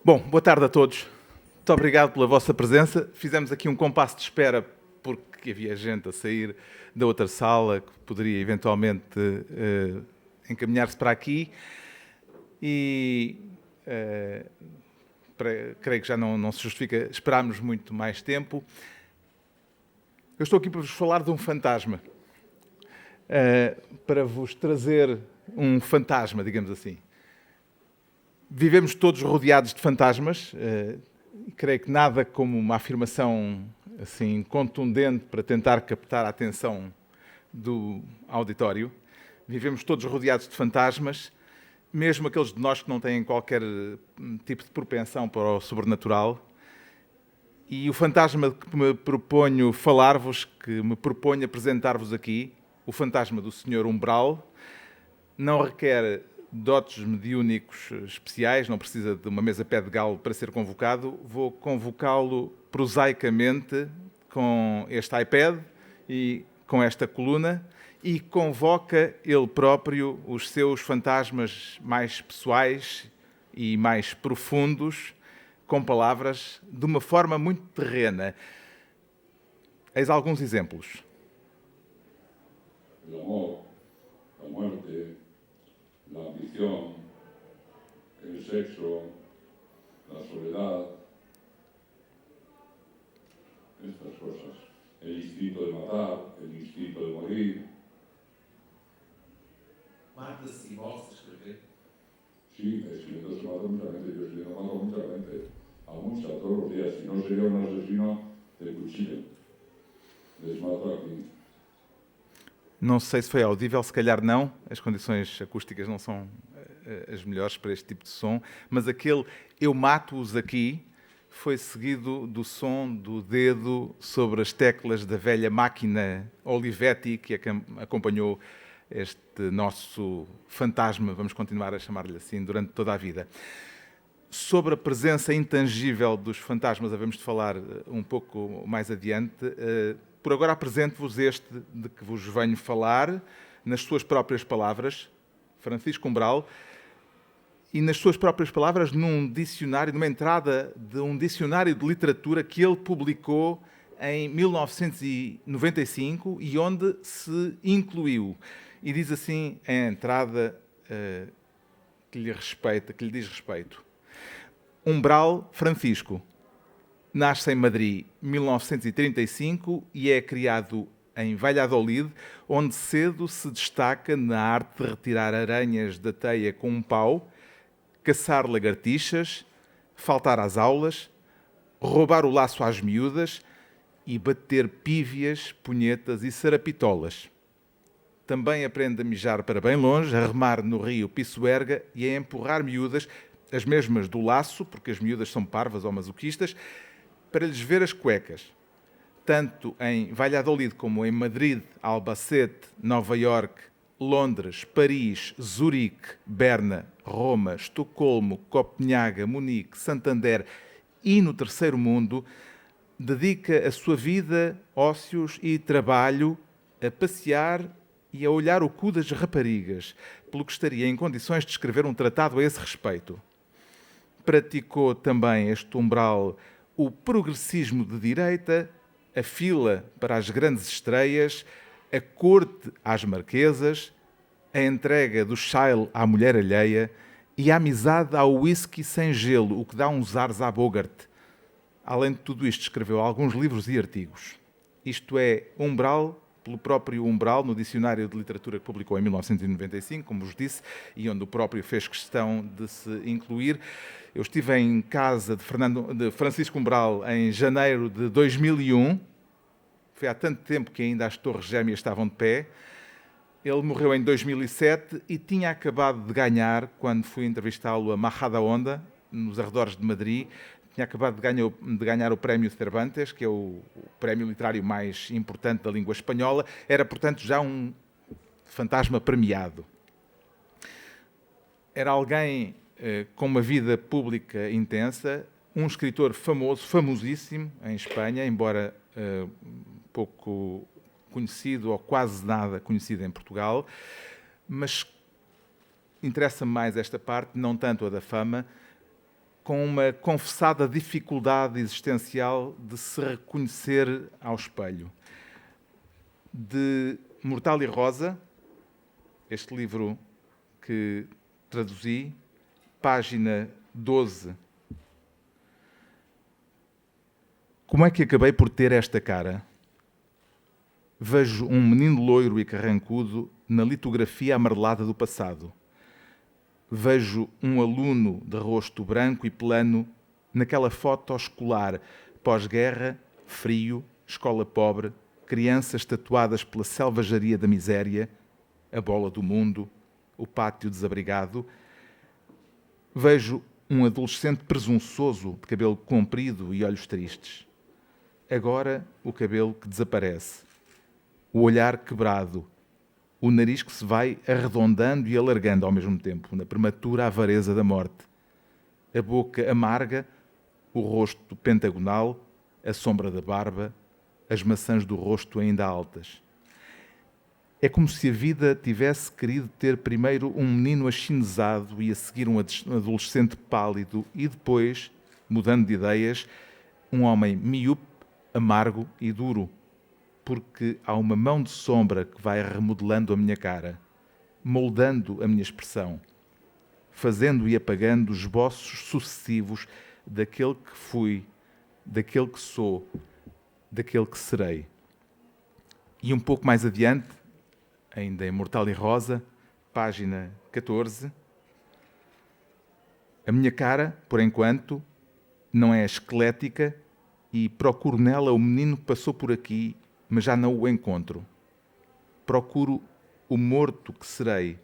Bom, boa tarde a todos. Muito obrigado pela vossa presença. Fizemos aqui um compasso de espera porque havia gente a sair da outra sala que poderia eventualmente encaminhar-se para aqui e creio que já não se justifica esperarmos muito mais tempo. Eu estou aqui para vos falar de um fantasma, para vos trazer um fantasma, digamos assim. Vivemos todos rodeados de fantasmas, e creio que nada como uma afirmação assim contundente para tentar captar a atenção do auditório. Vivemos todos rodeados de fantasmas, mesmo aqueles de nós que não têm qualquer tipo de propensão para o sobrenatural. E o fantasma que me proponho falar-vos, que me proponho apresentar-vos aqui, o fantasma do Senhor Umbral, não requer dotes mediúnicos especiais, não precisa de uma mesa pé de galo para ser convocado. Vou convocá-lo prosaicamente com este iPad e com esta coluna e convoca ele próprio os seus fantasmas mais pessoais e mais profundos com palavras de uma forma muito terrena. Eis alguns exemplos. El amor, la muerte, la ambición, el sexo, la soledad, estas cosas. El instinto de matar, el instinto de morir. Mata-se e volta a escrever. Sí, escribiendo se mata mucha gente, yo escribiendo mato a mucha gente, a mucha, todos los días. Si no sería un asesino de cuchillo. Les mato aquí. Não sei se foi audível, se calhar não. As condições acústicas não são as melhores para este tipo de som. Mas aquele "eu mato-os aqui" foi seguido do som do dedo sobre as teclas da velha máquina Olivetti que acompanhou este nosso fantasma, vamos continuar a chamar-lhe assim, durante toda a vida. Sobre a presença intangível dos fantasmas, havemos de falar um pouco mais adiante. Por agora apresento-vos este de que vos venho falar, nas suas próprias palavras, Francisco Umbral, e nas suas próprias palavras num dicionário, numa entrada de um dicionário de literatura que ele publicou em 1995 e onde se incluiu. E diz assim a entrada que lhe diz respeito. Umbral Francisco. Nasce em Madrid, 1935, e é criado em Valladolid, onde cedo se destaca na arte de retirar aranhas da teia com um pau, caçar lagartixas, faltar às aulas, roubar o laço às miúdas e bater pívias, punhetas e sarapitolas. Também aprende a mijar para bem longe, a remar no rio Pissuerga e a empurrar miúdas, as mesmas do laço, porque as miúdas são parvas ou masoquistas, para lhes ver as cuecas. Tanto em Valladolid como em Madrid, Albacete, Nova Iorque, Londres, Paris, Zurique, Berna, Roma, Estocolmo, Copenhaga, Munique, Santander e no Terceiro Mundo, dedica a sua vida, ócios e trabalho a passear e a olhar o cu das raparigas, pelo que estaria em condições de escrever um tratado a esse respeito. Praticou também este umbral o progressismo de direita, a fila para as grandes estreias, a corte às marquesas, a entrega do chile à mulher alheia e a amizade ao whisky sem gelo, o que dá uns ares à Bogart. Além de tudo isto, escreveu alguns livros e artigos. Isto é Umbral, pelo próprio Umbral, no Dicionário de Literatura que publicou em 1995, como vos disse, e onde o próprio fez questão de se incluir. Eu estive em casa de Francisco Umbral em janeiro de 2001. Foi há tanto tempo que ainda as Torres Gêmeas estavam de pé. Ele morreu em 2007 e tinha acabado de ganhar, quando fui entrevistá-lo a Majadahonda, nos arredores de Madrid, tinha acabado de ganhar o Prémio Cervantes, que é o prémio literário mais importante da língua espanhola. Era, portanto, já um fantasma premiado. Era alguém com uma vida pública intensa, um escritor famoso, famosíssimo em Espanha, embora pouco conhecido ou quase nada conhecido em Portugal, mas interessa-me mais esta parte, não tanto a da fama. com uma confessada dificuldade existencial de se reconhecer ao espelho. De Mortal e Rosa, este livro que traduzi, página 12. Como é que acabei por ter esta cara? Vejo um menino loiro e carrancudo na litografia amarelada do passado. Vejo um aluno de rosto branco e plano naquela foto escolar, pós-guerra, frio, escola pobre, crianças tatuadas pela selvageria da miséria, a bola do mundo, o pátio desabrigado. Vejo um adolescente presunçoso, de cabelo comprido e olhos tristes. Agora o cabelo que desaparece, o olhar quebrado, o nariz que se vai arredondando e alargando ao mesmo tempo, na prematura avareza da morte. A boca amarga, o rosto pentagonal, a sombra da barba, as maçãs do rosto ainda altas. É como se a vida tivesse querido ter primeiro um menino achinesado e a seguir um adolescente pálido e depois, mudando de ideias, um homem miúpe, amargo e duro, porque há uma mão de sombra que vai remodelando a minha cara, moldando a minha expressão, fazendo e apagando esboços sucessivos daquele que fui, daquele que sou, daquele que serei. E um pouco mais adiante, ainda em Mortal e Rosa, página 14, a minha cara, por enquanto, não é esquelética e procuro nela o menino que passou por aqui, mas já não o encontro. Procuro o morto que serei,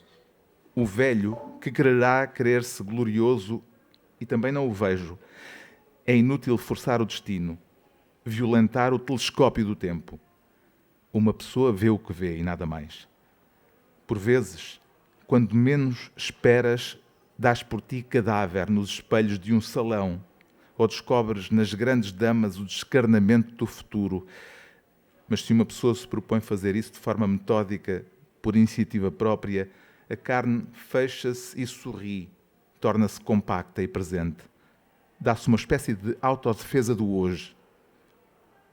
o velho que quererá querer-se glorioso e também não o vejo. É inútil forçar o destino, violentar o telescópio do tempo. Uma pessoa vê o que vê e nada mais. Por vezes, quando menos esperas, dás por ti cadáver nos espelhos de um salão ou descobres nas grandes damas o descarnamento do futuro. Mas se uma pessoa se propõe fazer isso de forma metódica, por iniciativa própria, a carne fecha-se e sorri, torna-se compacta e presente. Dá-se uma espécie de autodefesa do hoje.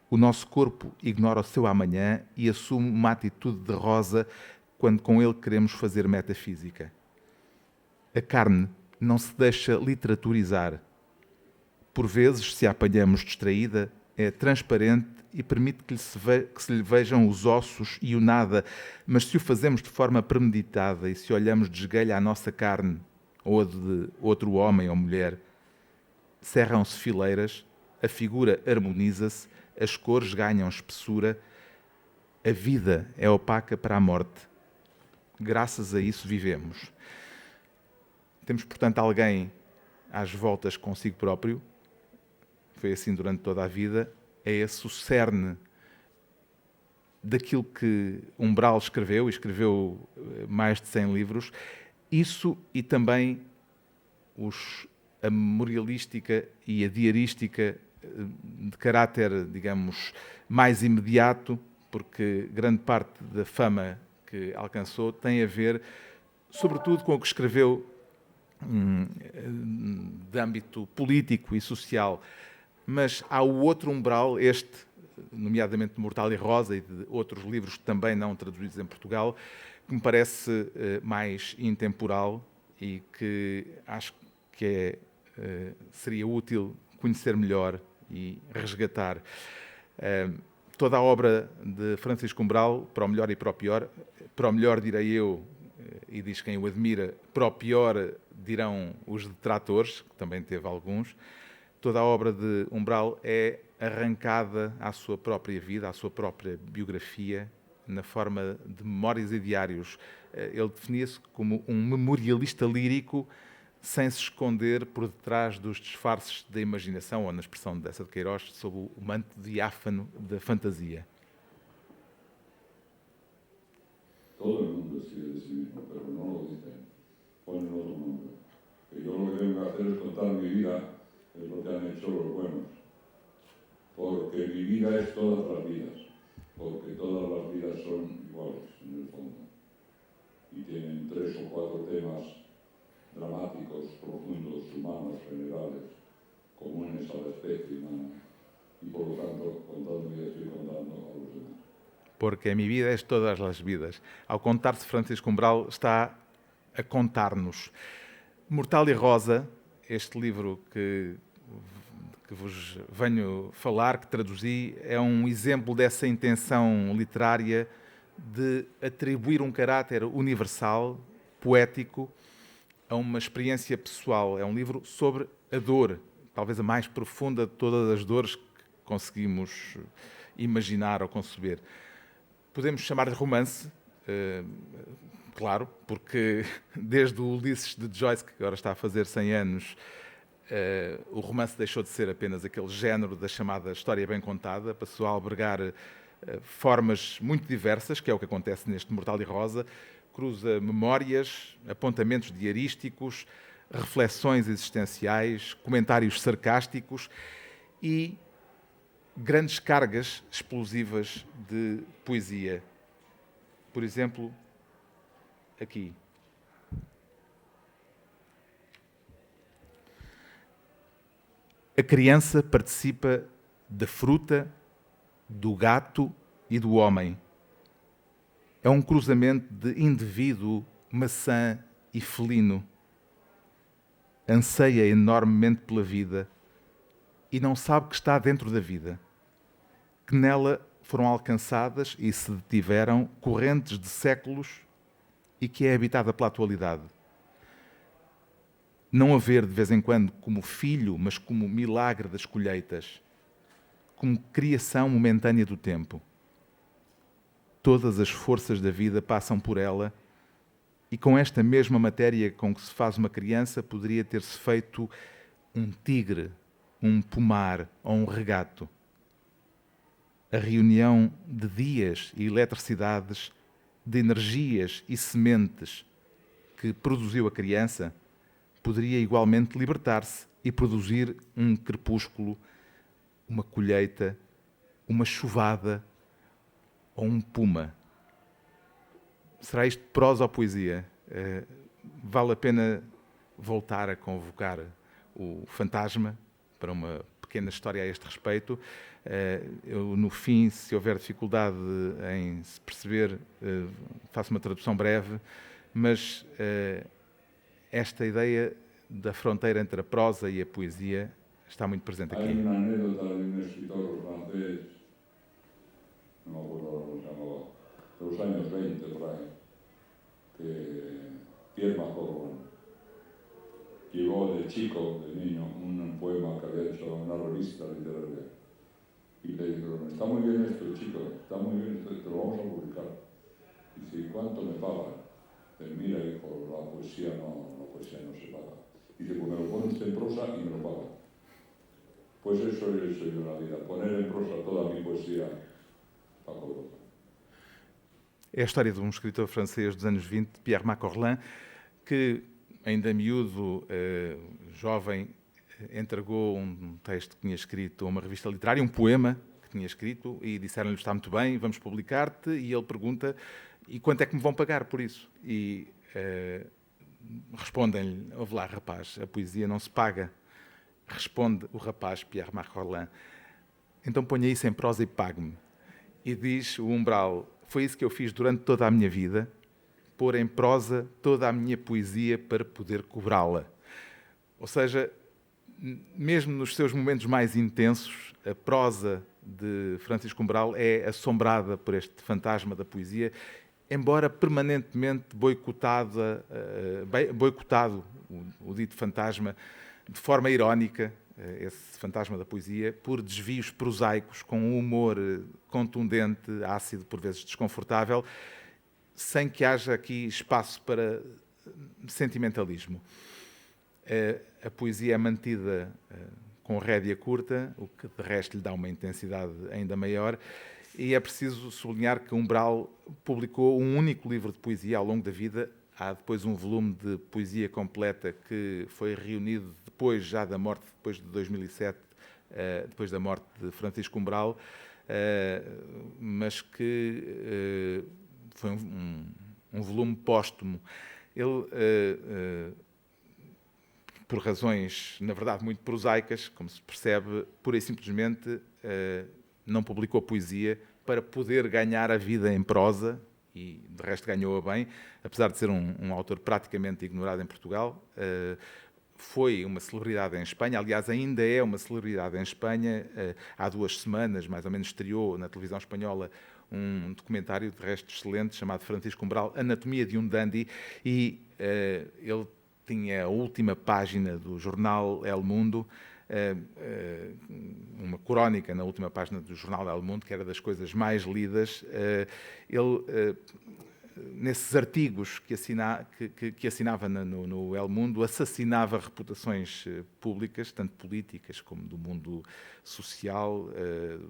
O nosso corpo ignora o seu amanhã e assume uma atitude de rosa quando com ele queremos fazer metafísica. A carne não se deixa literaturizar. Por vezes, se a apanhamos distraída, é transparente e permite que se lhe vejam os ossos e o nada, mas se o fazemos de forma premeditada e se olhamos de esguelho à nossa carne ou a de outro homem ou mulher, cerram-se fileiras, a figura harmoniza-se, as cores ganham espessura, a vida é opaca para a morte. Graças a isso vivemos. Temos, portanto, alguém às voltas consigo próprio. Foi assim durante toda a vida. É esse o cerne daquilo que Umbral escreveu, e escreveu mais de 100 livros. Isso e também a memorialística e a diarística de caráter, digamos, mais imediato, porque grande parte da fama que alcançou tem a ver, sobretudo, com o que escreveu de âmbito político e social. Mas há o outro umbral, este, nomeadamente de Mortal e Rosa e de outros livros também não traduzidos em Portugal, que me parece mais intemporal e que acho que seria útil conhecer melhor e resgatar. Toda a obra de Francisco Umbral, para o melhor e para o melhor direi eu, e diz quem o admira, para o pior dirão os detratores, que também teve alguns. Toda a obra de Umbral é arrancada à sua própria vida, à sua própria biografia, na forma de memórias e diários. Ele definia-se como um memorialista lírico, sem se esconder por detrás dos disfarces da imaginação, ou na expressão dessa de Queiroz, sob o manto diáfano da fantasia. Todo el mundo escribe de sí mismo, pero no lo dicen, ponen otro nombre. Que yo lo que tengo que hacer es contar mi vida, es lo que han hecho los buenos. Porque mi vida es todas las vidas, porque todas las vidas son iguales en el fondo. Y tienen 3 o 4 temas dramáticos, profundos, humanos, generales. en esa especie humana y por lo tanto contando mi vida estoy contando a los demás. Porque a minha vida é todas as vidas. Ao contar-se, Francisco Umbral está a contar-nos. Mortal e Rosa, este livro que vos venho falar, que traduzi, é um exemplo dessa intenção literária de atribuir um caráter universal, poético, a uma experiência pessoal. É um livro sobre a dor, talvez a mais profunda de todas as dores que conseguimos imaginar ou conceber. Podemos chamar de romance, claro, porque desde o Ulisses de Joyce, que agora está a fazer 100 anos, o romance deixou de ser apenas aquele género da chamada história bem contada, passou a albergar formas muito diversas, que é o que acontece neste Mortal e Rosa, cruza memórias, apontamentos diarísticos, reflexões existenciais, comentários sarcásticos e grandes cargas explosivas de poesia. Por exemplo, aqui. A criança participa da fruta, do gato e do homem. É um cruzamento de indivíduo, maçã e felino. Anseia enormemente pela vida e não sabe que está dentro da vida, que nela foram alcançadas e se detiveram correntes de séculos e que é habitada pela atualidade. Não a ver de vez em quando como filho, mas como milagre das colheitas, como criação momentânea do tempo. Todas as forças da vida passam por ela e com esta mesma matéria com que se faz uma criança poderia ter-se feito um tigre, um pomar ou um regato. A reunião de dias e eletricidades, de energias e sementes que produziu a criança, poderia igualmente libertar-se e produzir um crepúsculo, uma colheita, uma chuvada ou um puma. Será isto prosa ou poesia? Vale a pena voltar a convocar o fantasma para uma pequena história a este respeito. Eu, no fim, se houver dificuldade em se perceber, faço uma tradução breve, mas esta ideia da fronteira entre a prosa e a poesia está muito presente Hay aqui. una anécdota de un escritor francés, no me acuerdo ahora cómo se llamaba, de los años 20 por ahí, que Pierre Macron llevó de chico, de niño, un poema que había hecho en una revista literaria. Y le dijeron, está muy bien esto, chico, está muy bien esto, te lo vamos a publicar. Y dice, ¿y cuánto me pagan? Mira, hijo, la poesía no se paga. Dice, pues me lo pone usted en prosa y me lo paga. Pues eso es yo en la vida, poner en prosa toda mi poesía a colocar. É a história de um escritor francês dos anos 20, Pierre Maccorlin, que, ainda miúdo, jovem, entregou um texto que tinha escrito a uma revista literária, um poema que tinha escrito, e disseram-lhe, está muito bem, vamos publicar-te, e ele pergunta, e quanto é que me vão pagar por isso? E respondem-lhe, ouve lá, rapaz, a poesia não se paga. Responde o rapaz, Pierre Maccorlin, então ponha isso em prosa e pague-me. E diz o Umbral, foi isso que eu fiz durante toda a minha vida, pôr em prosa toda a minha poesia para poder cobrá-la. Ou seja, mesmo nos seus momentos mais intensos, a prosa de Francisco Umbral é assombrada por este fantasma da poesia, embora permanentemente boicotado o dito fantasma de forma irónica, esse fantasma da poesia, por desvios prosaicos, com um humor contundente, ácido, por vezes desconfortável, sem que haja aqui espaço para sentimentalismo. A poesia é mantida com rédea curta, o que de resto lhe dá uma intensidade ainda maior, e é preciso sublinhar que Umbral publicou um único livro de poesia ao longo da vida. Há depois um volume de poesia completa que foi reunido depois já da morte, depois de 2007, depois da morte de Francisco Umbral, mas que foi um volume póstumo. Ele por razões, na verdade, muito prosaicas, como se percebe, pura e simplesmente não publicou poesia para poder ganhar a vida em prosa, e de resto ganhou-a bem, apesar de ser um autor praticamente ignorado em Portugal. Foi uma celebridade em Espanha, aliás, ainda é uma celebridade em Espanha. Há 2 semanas, mais ou menos, estreou na televisão espanhola um documentário, de resto excelente, chamado Francisco Umbral, Anatomia de um Dandy, e ele tinha a última página do jornal El Mundo, uma crónica na última página do jornal El Mundo, que era das coisas mais lidas. Ele, nesses artigos que assinava no El Mundo, assassinava reputações públicas, tanto políticas como do mundo social,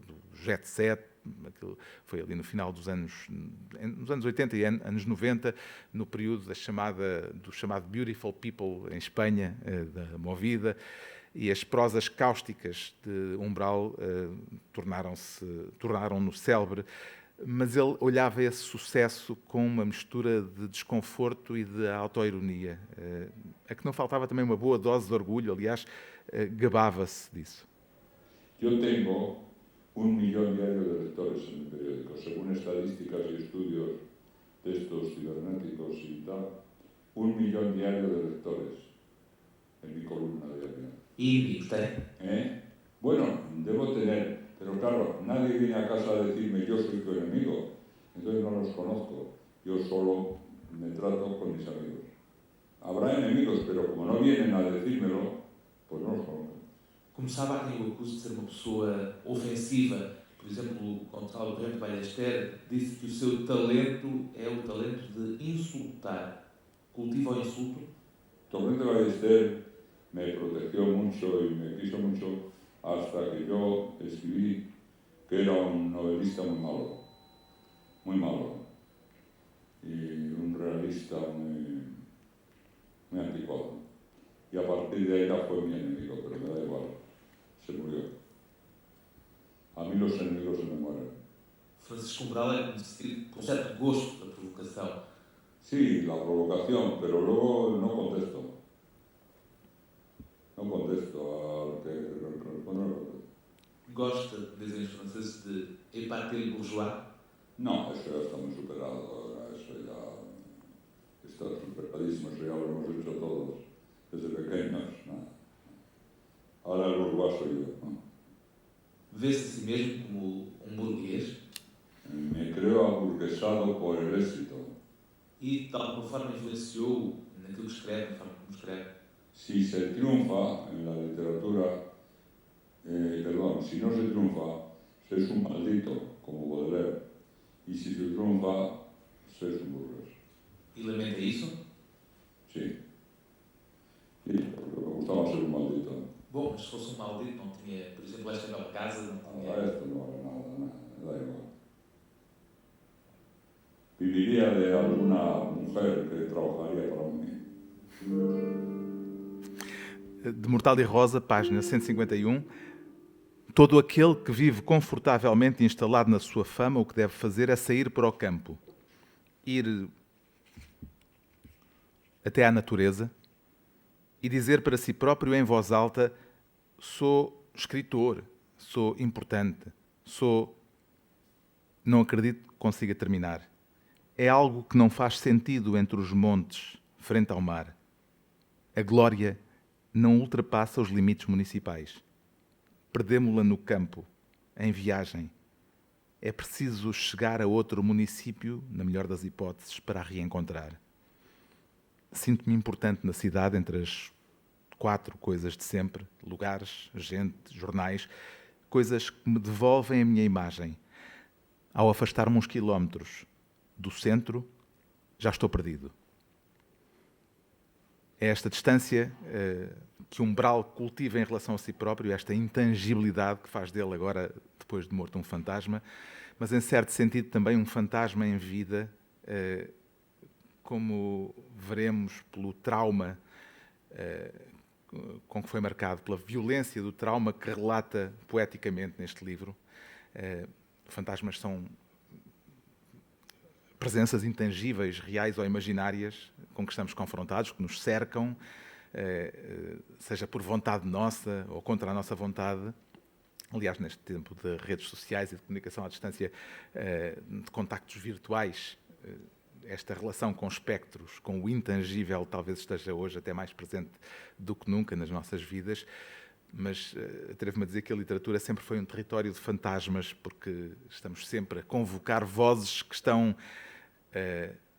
do jet set. Aquilo foi ali no final nos anos 80 e anos 90, no período do chamado Beautiful People em Espanha, da Movida, e as prosas cáusticas de Umbral tornaram-no célebre, mas ele olhava esse sucesso com uma mistura de desconforto e de autoironia, a que não faltava também uma boa dose de orgulho. Aliás, gabava-se disso. Eu tenho 1 millón diario de lectores en mi periódico, según estadísticas y estudios de estos cibernéticos y tal, 1 millón diario de lectores en mi columna diaria. ¿Y usted? Bueno, debo tener, pero claro, nadie viene a casa a decirme yo soy tu enemigo, entonces no los conozco, yo solo me trato con mis amigos. Habrá enemigos, pero como no vienen a decírmelo, pues no los conozco. Começava a quem o acuso de ser uma pessoa ofensiva. Por exemplo, Gonçalo Torrente Ballester disse que o seu talento é o talento de insultar. Cultiva o insulto? Torrente Ballester me protegió mucho y me quiso mucho hasta que yo escribí que era un novelista muy malo, y un realista muy anticuado. Y a partir de ahí ya fue mi enemigo, pero me da igual, se murió. A mí los enemigos se me mueren. Francisco Umbral é conhecido com certo gosto da provocação. Sí, la provocación, pero luego no contesto. No contesto al que responde. Gosta, dizem os franceses, de épater bourgeois? No, eso ya está muy superado, eso ya está superadísimo, eso ya lo hemos hecho todos desde pequeños, ¿no? Ahora el bourgeois soy yo, ¿no? Vê-se a si mesmo como um burguês? Me creo aburguesado por el éxito. E de alguma forma influenciou naquilo que escreve, na forma como escreve? Si se triunfa en la literatura, si no se triunfa, se es un maldito, como Baudelaire, y si se triunfa, se es un burgués. E lamenta isso? Sí. Sí, porque me gustaba ser un maldito. Bom, mas se fosse um maldito, não tinha, por exemplo, esta nova casa, não tinha... Esto no vale nada, me da igual. Viviría de alguna mujer que trabajaría para mí. De Mortal e Rosa, página 151. Todo aquele que vive confortavelmente instalado na sua fama, o que deve fazer é sair para o campo, ir até à natureza e dizer para si próprio em voz alta: sou escritor, sou importante, Não acredito que consiga terminar. É algo que não faz sentido entre os montes, frente ao mar. A glória não ultrapassa os limites municipais. Perdemo-la no campo, em viagem. É preciso chegar a outro município, na melhor das hipóteses, para a reencontrar. Sinto-me importante na cidade, entre as 4 coisas de sempre: lugares, gente, jornais, coisas que me devolvem a minha imagem. Ao afastar-me uns quilómetros do centro, já estou perdido. É esta distância que Umbral cultiva em relação a si próprio, esta intangibilidade que faz dele agora, depois de morto, um fantasma, mas em certo sentido também um fantasma em vida, como veremos pelo trauma com que foi marcado, pela violência do trauma que relata poeticamente neste livro. Fantasmas são presenças intangíveis, reais ou imaginárias, com que estamos confrontados, que nos cercam, seja por vontade nossa ou contra a nossa vontade. Aliás, neste tempo de redes sociais e de comunicação à distância, de contactos virtuais, esta relação com espectros, com o intangível, talvez esteja hoje até mais presente do que nunca nas nossas vidas, mas atrevo-me a dizer que a literatura sempre foi um território de fantasmas, porque estamos sempre a convocar vozes que estão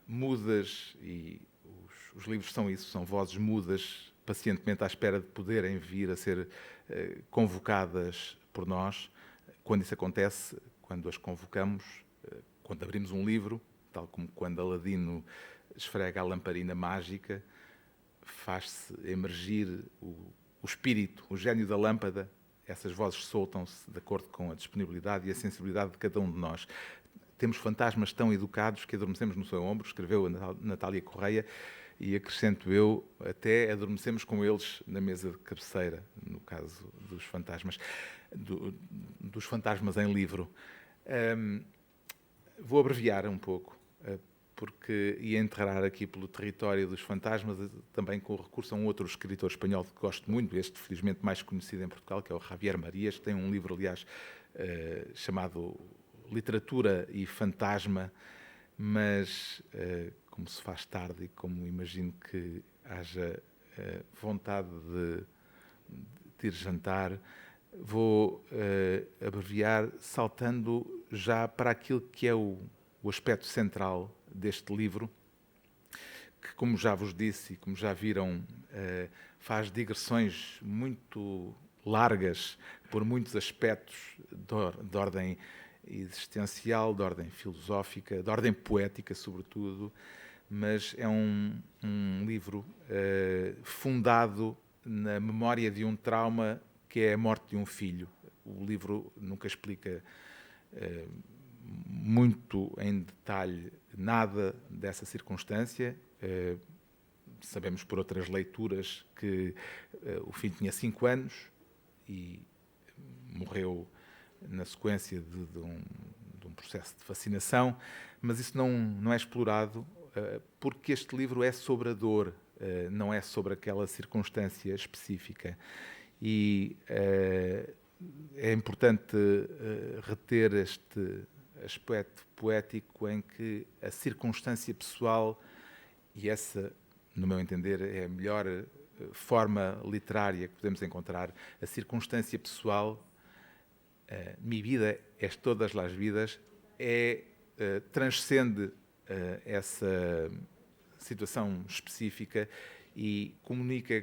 mudas, e os livros são isso, são vozes mudas, pacientemente à espera de poderem vir a ser convocadas por nós. Quando isso acontece, quando as convocamos, quando abrimos um livro, tal como quando Aladino esfrega a lamparina mágica, faz-se emergir o espírito, o gênio da lâmpada. Essas vozes soltam-se de acordo com a disponibilidade e a sensibilidade de cada um de nós. Temos fantasmas tão educados que adormecemos no seu ombro, escreveu a Natália Correia, e acrescento eu, até adormecemos com eles na mesa de cabeceira, no caso dos fantasmas, dos fantasmas em livro. Vou abreviar um pouco, porque ia enterrar aqui pelo território dos fantasmas, também com recurso a um outro escritor espanhol que gosto muito, este felizmente mais conhecido em Portugal, que é o Javier Marias, que tem um livro, aliás, chamado Literatura e Fantasma, mas como se faz tarde e como imagino que haja vontade de ir jantar, vou abreviar saltando já para aquilo que é o aspecto central deste livro, que, como já vos disse e como já viram, faz digressões muito largas por muitos aspectos de ordem existencial, de ordem filosófica, de ordem poética, sobretudo, mas é um livro fundado na memória de um trauma que é a morte de um filho. O livro nunca explica muito em detalhe nada dessa circunstância. Sabemos por outras leituras que o filho tinha 5 anos e morreu na sequência de um processo de vacinação, mas isso não é explorado, porque este livro é sobre a dor, não é sobre aquela circunstância específica. E é importante reter este aspecto poético em que a circunstância pessoal, e essa, no meu entender, é a melhor forma literária que podemos encontrar, a circunstância pessoal, mi vida es todas las vidas, transcende essa situação específica e comunica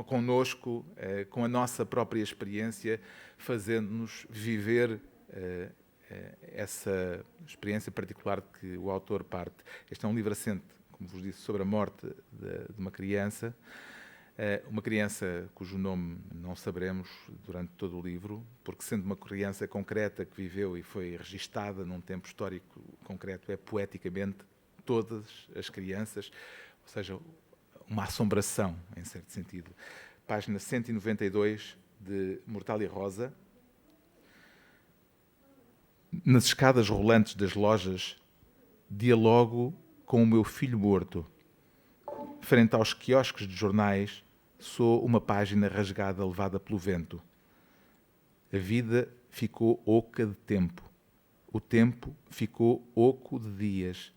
connosco, com a nossa própria experiência, fazendo-nos viver essa experiência particular de que o autor parte. Este é um livro assente, como vos disse, sobre a morte de uma criança cujo nome não saberemos durante todo o livro, porque sendo uma criança concreta que viveu e foi registada num tempo histórico concreto, é poeticamente todas as crianças, ou seja, uma assombração, em certo sentido. Página 192 de Mortal e Rosa. Nas escadas rolantes das lojas, dialogo com o meu filho morto. Frente aos quiosques de jornais, sou uma página rasgada levada pelo vento. A vida ficou oca de tempo. O tempo ficou oco de dias.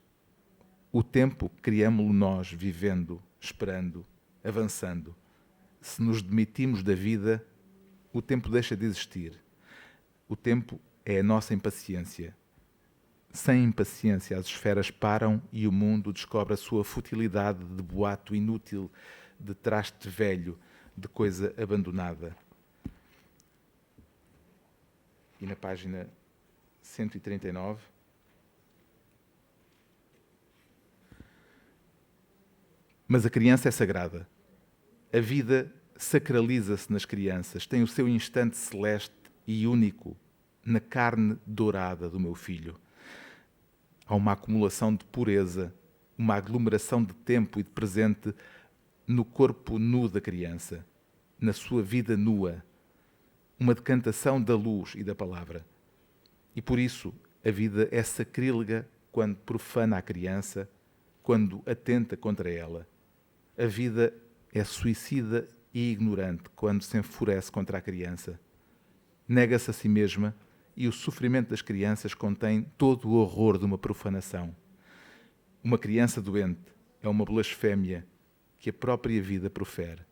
O tempo criamo-lo nós, vivendo, esperando, avançando. Se nos demitimos da vida, o tempo deixa de existir. O tempo é a nossa impaciência. Sem impaciência, as esferas param e o mundo descobre a sua futilidade de boato inútil, de traste velho, de coisa abandonada. E na página 139... Mas a criança é sagrada. A vida sacraliza-se nas crianças, tem o seu instante celeste e único na carne dourada do meu filho. Há uma acumulação de pureza, uma aglomeração de tempo e de presente no corpo nu da criança, na sua vida nua, uma decantação da luz e da palavra. E por isso a vida é sacrílega quando profana a criança, quando atenta contra ela. A vida é suicida e ignorante quando se enfurece contra a criança. Nega-se a si mesma e o sofrimento das crianças contém todo o horror de uma profanação. Uma criança doente é uma blasfémia que a própria vida profere.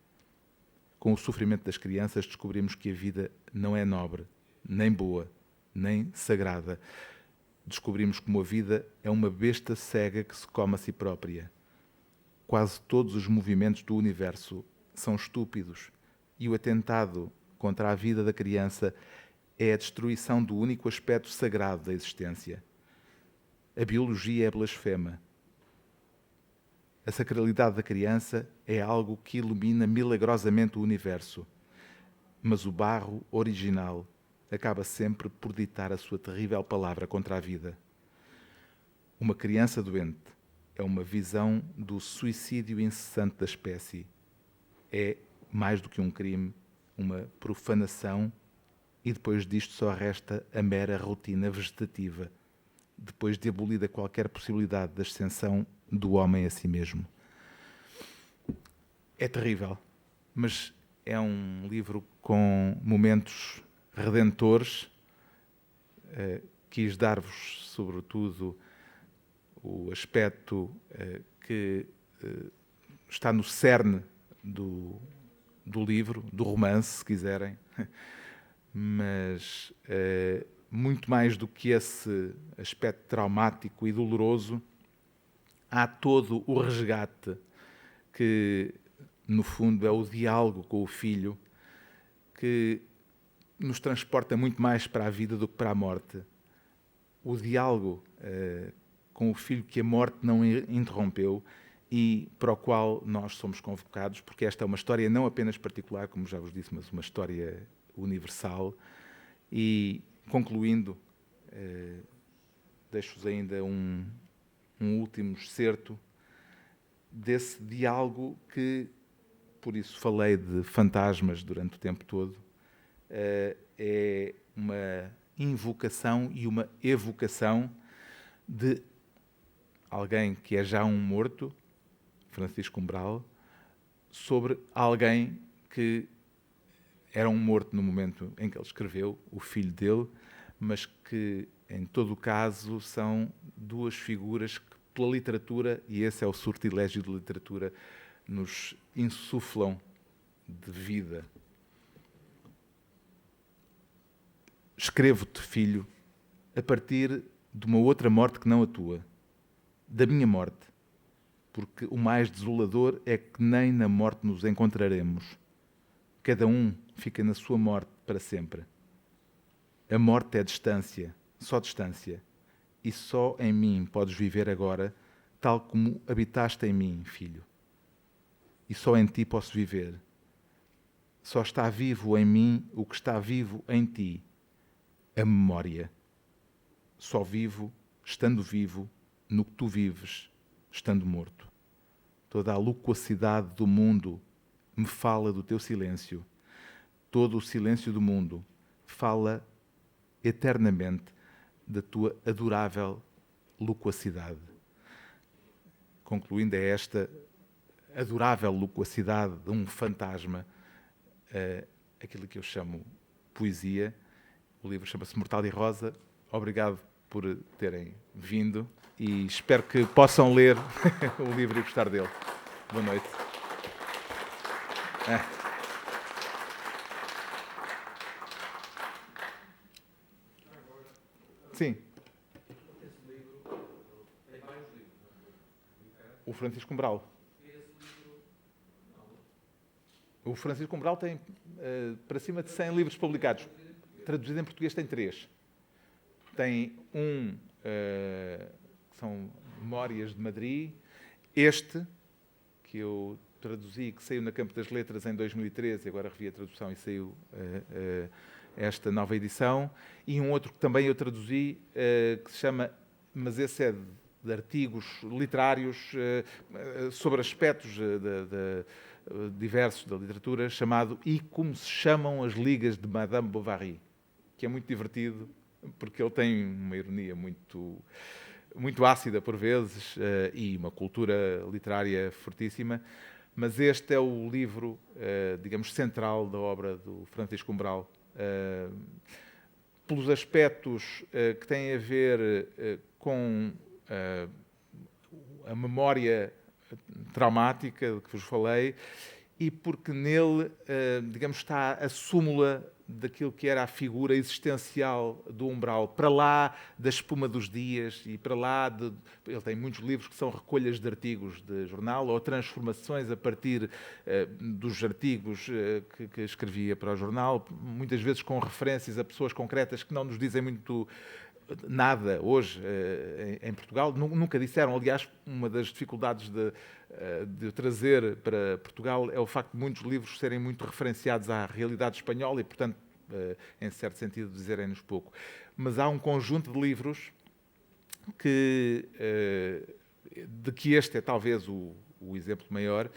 Com o sofrimento das crianças descobrimos que a vida não é nobre, nem boa, nem sagrada. Descobrimos como a vida é uma besta cega que se come a si própria. Quase todos os movimentos do universo são estúpidos e o atentado contra a vida da criança é a destruição do único aspecto sagrado da existência. A biologia é blasfema. A sacralidade da criança é algo que ilumina milagrosamente o universo, mas o barro original acaba sempre por ditar a sua terrível palavra contra a vida. Uma criança doente é uma visão do suicídio incessante da espécie. É, mais do que um crime, uma profanação, e depois disto só resta a mera rotina vegetativa, depois de abolida qualquer possibilidade de ascensão do homem a si mesmo. É terrível, mas é um livro com momentos redentores. Quis dar-vos, sobretudo, o aspecto que está no cerne do livro, do romance, se quiserem, mas muito mais do que esse aspecto traumático e doloroso, há todo o resgate que, no fundo, é o diálogo com o filho, que nos transporta muito mais para a vida do que para a morte. O diálogo com o filho que a morte não interrompeu e para o qual nós somos convocados, porque esta é uma história não apenas particular, como já vos disse, mas uma história universal. E, concluindo, deixo-vos ainda um último excerto desse diálogo que, por isso falei de fantasmas durante o tempo todo, é uma invocação e uma evocação de alguém que é já um morto, Francisco Umbral, sobre alguém que era um morto no momento em que ele escreveu, o filho dele, mas que, em todo o caso, são duas figuras que, pela literatura, e esse é o sortilégio de literatura, nos insuflam de vida. Escrevo-te, filho, a partir de uma outra morte que não a tua, da minha morte, porque o mais desolador é que nem na morte nos encontraremos. Cada um fica na sua morte para sempre. A morte é distância, só distância, e só em mim podes viver agora, tal como habitaste em mim, filho. E só em ti posso viver. Só está vivo em mim o que está vivo em ti, a memória. Só vivo, estando vivo, no que tu vives, estando morto. Toda a loquacidade do mundo me fala do teu silêncio. Todo o silêncio do mundo fala eternamente da tua adorável loquacidade. Concluindo, é esta adorável loquacidade de um fantasma, aquilo que eu chamo poesia. O livro chama-se Mortal e Rosa. Obrigado por terem vindo e espero que possam ler o livro e gostar dele. Boa noite. Sim. O Francisco Umbral. O Francisco Umbral tem para cima de 100 livros publicados. Traduzido em português tem 3. Tem um que são Memórias de Madrid. Este, que eu traduzi, que saiu na Campo das Letras em 2013, agora revi a tradução e saiu esta nova edição. E um outro que também eu traduzi, que se chama, mas esse é de artigos literários sobre aspectos diversos da literatura, chamado E Como se Chamam as Ligas de Madame Bovary, que é muito divertido, porque ele tem uma ironia muito ácida por vezes e uma cultura literária fortíssima, Mas este é o livro, digamos, central da obra do Francisco Umbral. Pelos aspectos que têm a ver com a memória traumática de que vos falei, e porque nele, digamos, está a súmula daquilo que era a figura existencial do Umbral, para lá da espuma dos dias e para lá de... Ele tem muitos livros que são recolhas de artigos de jornal ou transformações a partir dos artigos que escrevia para o jornal, muitas vezes com referências a pessoas concretas que não nos dizem muito nada hoje em Portugal. Nunca disseram. Aliás, uma das dificuldades de trazer para Portugal é o facto de muitos livros serem muito referenciados à realidade espanhola e, portanto, em certo sentido, dizerem-nos pouco. Mas há um conjunto de livros que, de que este é talvez o exemplo maior,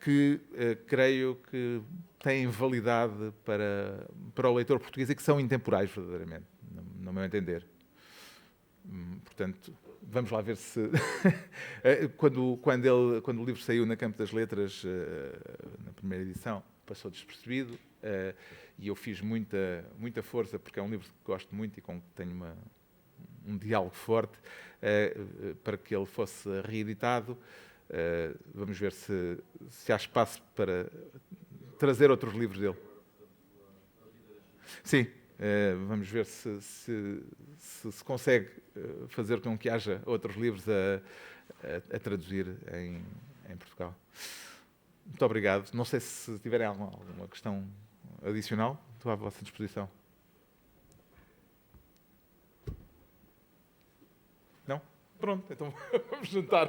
que creio que têm validade para o leitor português e que são intemporais, verdadeiramente, no meu entender. Portanto, vamos lá ver se... quando o livro saiu na Campo das Letras, na primeira edição, passou despercebido, e eu fiz muita força, porque é um livro que gosto muito e com que tenho um diálogo forte, para que ele fosse reeditado. Vamos ver se há espaço para trazer outros livros dele. Sim, vamos ver se consegue fazer com que haja outros livros a traduzir em Portugal. Muito obrigado. Não sei se tiverem alguma questão adicional, estou à vossa disposição. Não? Pronto, então vamos juntar.